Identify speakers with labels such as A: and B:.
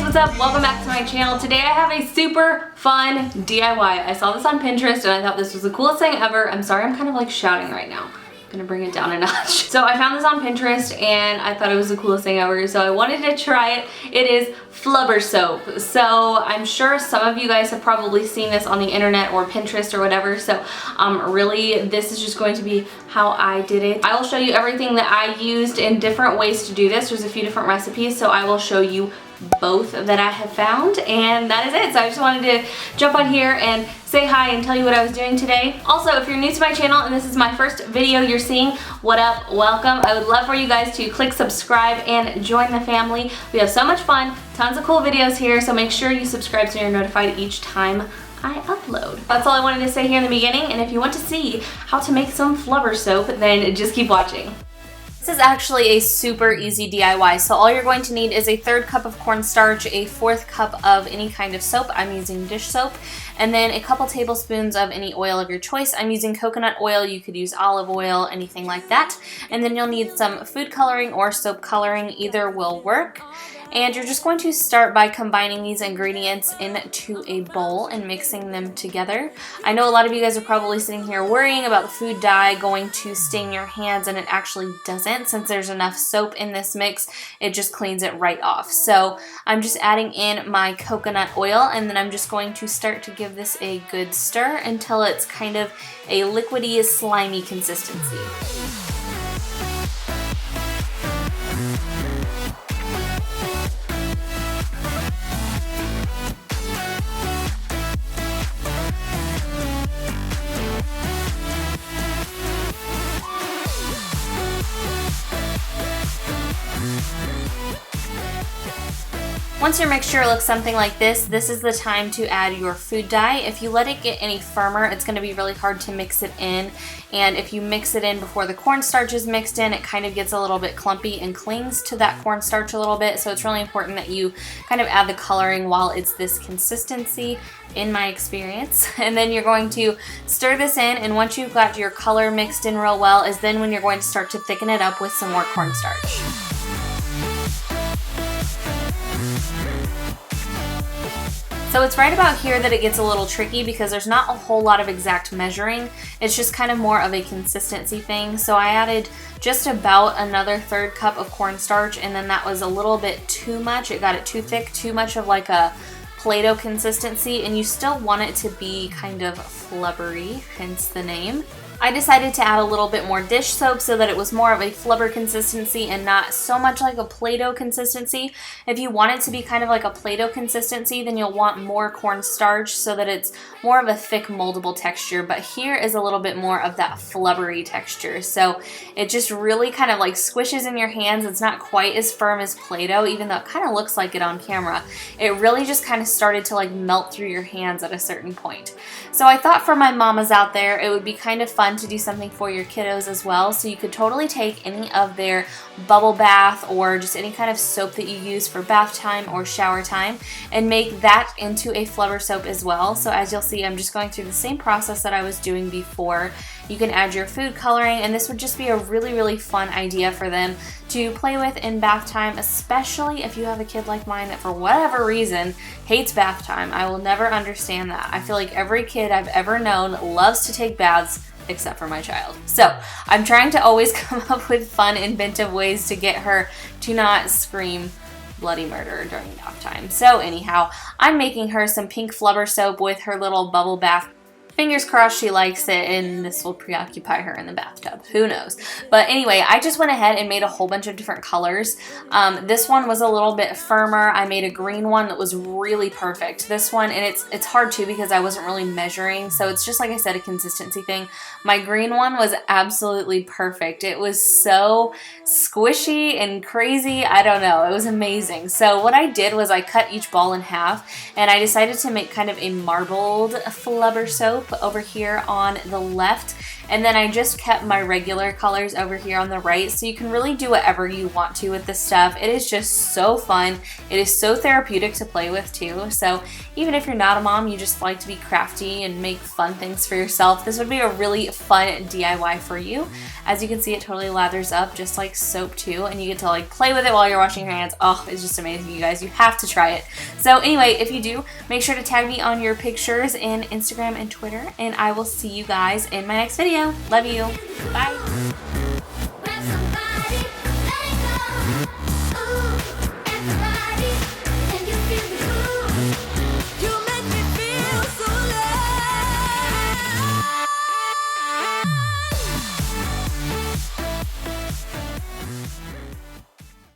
A: what's up? Welcome back to my channel. Today I have a super fun DIY. I saw this on Pinterest and I thought this was the coolest thing ever. I'm sorry, I'm kind of like shouting right now. I'm gonna bring it down a notch. So I found this on Pinterest and I thought it was the coolest thing ever, so I wanted to try it. It is Flubber soap. So I'm sure some of you guys have probably seen this on the internet or Pinterest or whatever, so really this is just going to be how I did it. I will show you everything that I used in different ways to do this. There's a few different recipes, so I will show you both that I have found, and that is it. So I just wanted to jump on here and say hi and tell you what I was doing today. Also, if you're new to my channel and this is my first video you're seeing, what up, welcome. I would love for you guys to click subscribe and join the family. We have so much fun, tons of cool videos here, so make sure you subscribe so you're notified each time I upload. That's all I wanted to say here in the beginning, and if you want to see how to make some Flubber soap, then just keep watching. This is actually a super easy DIY. So all you're going to need is a 1/3 cup of cornstarch, a 1/4 cup of any kind of soap. I'm using dish soap, and then a couple tablespoons of any oil of your choice. I'm using coconut oil. You could use olive oil, anything like that. And then you'll need some food coloring or soap coloring. Either will work. And you're just going to start by combining these ingredients into a bowl and mixing them together. I know a lot of you guys are probably sitting here worrying about the food dye going to stain your hands, and it actually doesn't. Since there's enough soap in this mix, it just cleans it right off. So I'm just adding in my coconut oil, and then I'm just going to start to give this a good stir until it's kind of a liquidy, slimy consistency. Once your mixture looks something like this is the time to add your food dye. If you let it get any firmer, it's going to be really hard to mix it in. And if you mix it in before the cornstarch is mixed in, it kind of gets a little bit clumpy and clings to that cornstarch a little bit. So it's really important that you kind of add the coloring while it's this consistency, in my experience. And then you're going to stir this in, and once you've got your color mixed in real well is then when you're going to start to thicken it up with some more cornstarch. So it's right about here that it gets a little tricky because there's not a whole lot of exact measuring. It's just kind of more of a consistency thing. So I added just about another 1/3 cup of cornstarch, and then that was a little bit too much. It got it too thick, too much of like a Play-Doh consistency, and you still want it to be kind of flubbery, hence the name. I decided to add a little bit more dish soap so that it was more of a flubber consistency and not so much like a Play-Doh consistency. If you want it to be kind of like a Play-Doh consistency, then you'll want more cornstarch so that it's more of a thick moldable texture, but here is a little bit more of that flubbery texture. So it just really kind of like squishes in your hands. It's not quite as firm as Play-Doh, even though it kind of looks like it on camera. It really just kind of started to like melt through your hands at a certain point. So I thought for my mamas out there, it would be kind of fun to do something for your kiddos as well. So you could totally take any of their bubble bath or just any kind of soap that you use for bath time or shower time and make that into a Flubber soap as well. So as you'll see, I'm just going through the same process that I was doing before. You can add your food coloring, and this would just be a really fun idea for them to play with in bath time, especially if you have a kid like mine that for whatever reason hates bath time. I will never understand that. I feel like every kid I've ever known loves to take baths except for my child. So I'm trying to always come up with fun, inventive ways to get her to not scream bloody murder during bath time. So anyhow, I'm making her some pink Flubber soap with her little bubble bath. Fingers crossed she likes it, and this will preoccupy her in the bathtub. Who knows? But anyway, I just went ahead and made a whole bunch of different colors. This one was a little bit firmer. I made a green one that was really perfect. This one, and it's hard too because I wasn't really measuring, so it's just like I said, a consistency thing. My green one was absolutely perfect. It was so squishy and crazy. I don't know. It was amazing. So what I did was I cut each ball in half, and I decided to make kind of a marbled Flubber soap over here on the left, And then I just kept my regular colors over here on the right, so you can really do whatever you want to with this stuff. It is just so fun. It is so therapeutic to play with too. So even if you're not a mom, you just like to be crafty and make fun things for yourself, this would be a really fun DIY for you. As you can see, it totally lathers up just like soap too, and you get to like play with it while you're washing your hands. Oh, it's just amazing, you guys. You have to try it. So anyway, if you do, make sure to tag me on your pictures in Instagram and Twitter, and I will see you guys in my next video. Love you. Bye.